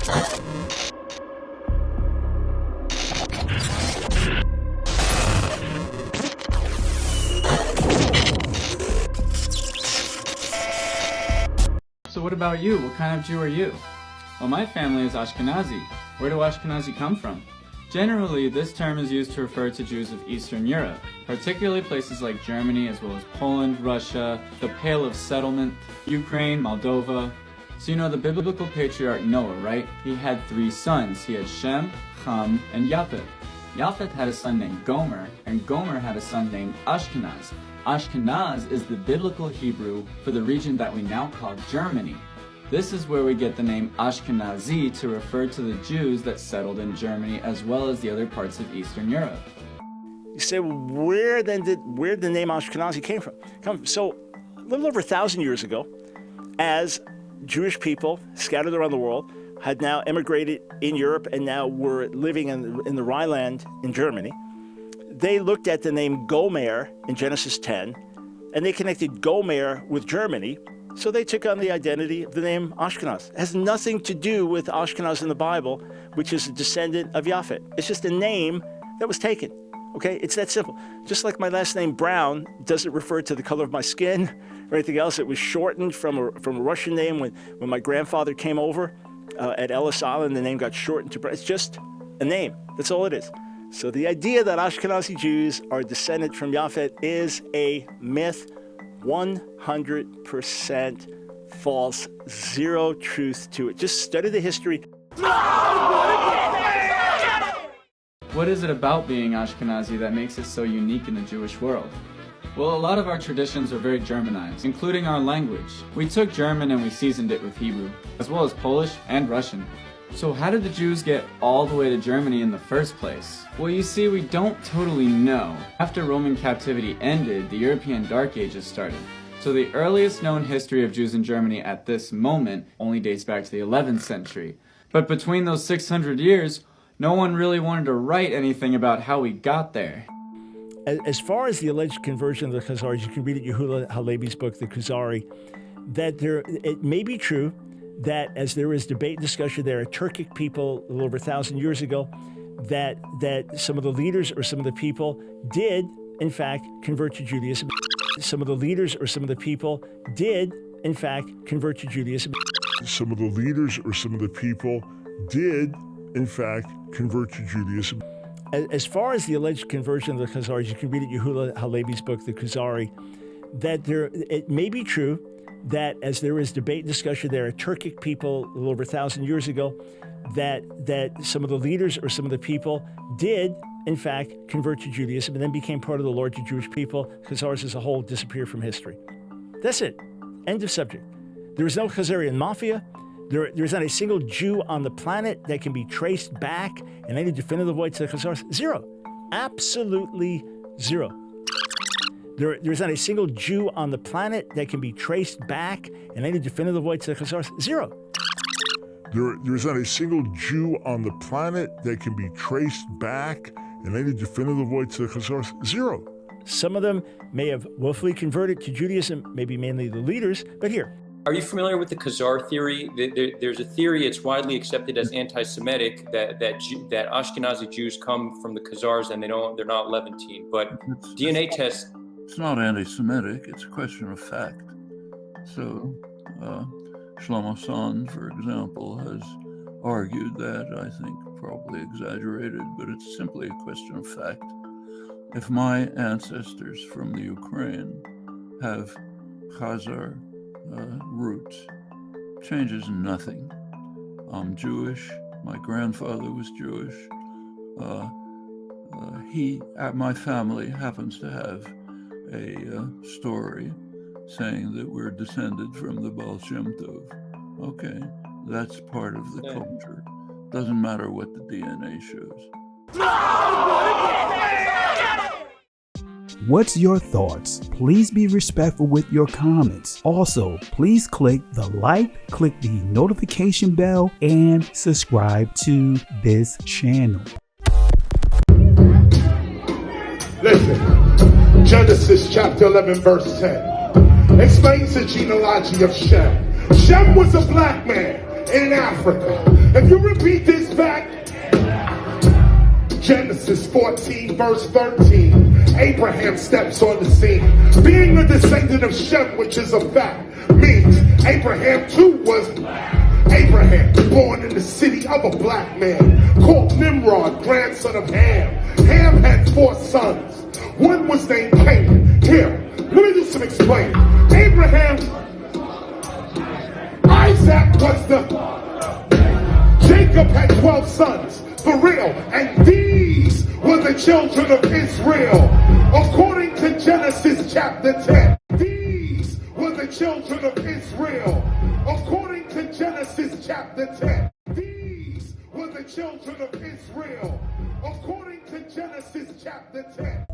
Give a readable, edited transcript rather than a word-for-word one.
So what about you? What kind of Jew are you? Well, my family is Ashkenazi. Where do Ashkenazi come from? Generally, this term is used to refer to Jews of Eastern Europe, particularly places like Germany, as well as Poland, Russia, the Pale of Settlement, Ukraine, Moldova. So you know the biblical patriarch Noah, right? He had 3 sons. He had Shem, Ham, and Japheth. Japheth had a son named Gomer, and Gomer had a son named Ashkenaz. Ashkenaz is the biblical Hebrew for the region that we now call Germany. This is where we get the name Ashkenazi to refer to the Jews that settled in Germany as well as the other parts of Eastern Europe. You say, well, where did the name Ashkenazi came from? So a little over 1,000 years ago, as Jewish people scattered around the world had now emigrated in Europe and now were living in the Rhineland in Germany, they looked at the name Gomer in Genesis 10, and they connected Gomer with Germany, so they took on the identity of the name Ashkenaz. It has nothing to do with Ashkenaz in the Bible, which is a descendant of Japheth. It's just a name that was taken, okay? It's that simple. Just like my last name, Brown, doesn't refer to the color of my skin or anything else. It was shortened from a Russian name when my grandfather came over at Ellis Island. The name got shortened to Brown. It's just a name. That's all it is. So the idea that Ashkenazi Jews are descended from Japheth is a myth, 100% false, zero truth to it. Just study the history. What is it about being Ashkenazi that makes it so unique in the Jewish world? Well, a lot of our traditions are very Germanized, including our language. We took German and we seasoned it with Hebrew, as well as Polish and Russian. So how did the Jews get all the way to Germany in the first place? Well, you see, we don't totally know. After Roman captivity ended, the European Dark Ages started. So the earliest known history of Jews in Germany at this moment only dates back to the 11th century. But between those 600 years, no one really wanted to write anything about how we got there. As far as the alleged conversion of the Khazars, you can read at Yehuda Halevi's book, The Khazari, that it may be true that as there is debate and discussion, there are Turkic people a little over 1,000 years ago, that some of the leaders or some of the people did, in fact, convert to Judaism. Some of the leaders or some of the people did, in fact, convert to Judaism. Some of the leaders or some of the people did, in fact, convert to Judaism. As far as the alleged conversion of the Khazars, you can read at Yehuda Halevi's book, The Khazari, that it may be true that as there is debate and discussion, there are Turkic people a little over 1,000 years ago, that some of the leaders or some of the people did, in fact, convert to Judaism and then became part of the larger Jewish people. Khazars as a whole disappeared from history. That's it. End of subject. There is no Khazarian mafia. There is not a single Jew on the planet that can be traced back in any definitive way to the Khazars. Zero. Absolutely zero. There is not a single Jew on the planet that can be traced back in any definitive way to the Khazars. Zero. There is not a single Jew on the planet that can be traced back in any definitive way to the Khazars. Zero. Some of them may have willfully converted to Judaism, maybe mainly the leaders, but here. Are you familiar with the Khazar theory? There's a theory, it's widely accepted as anti-Semitic, that Ashkenazi Jews come from the Khazars and they're not Levantine. But DNA tests. It's not anti-Semitic, it's a question of fact. So, Shlomo Sand, for example, has argued that, I think probably exaggerated, but it's simply a question of fact. If my ancestors from the Ukraine have Khazar roots, changes nothing. I'm Jewish, my grandfather was Jewish. My family happens to have a story saying that we're descended from the Baal Shem Tov. Okay, that's part of the culture. Doesn't matter what the DNA shows. What's your thoughts? Please be respectful with your comments. Also, please click the like, click the notification bell, and subscribe to this channel. Listen, Genesis chapter 11 verse 10 explains the genealogy of Shem. Shem was a black man in Africa. If you repeat this back, Genesis 14, verse 13, Abraham steps on the scene. Being a descendant of Shem, which is a fact, means Abraham too was Abraham, born in the city of a black man, called Nimrod, grandson of Ham. Ham had 4 sons. One was named Canaan. Here, let me do some explaining. Abraham, Isaac was the... Jacob had 12 sons, for real, and these were the children of Israel. According to Genesis chapter 10, these were the children of Israel. According to Genesis chapter 10, these were the children of Israel. According to Genesis chapter 10.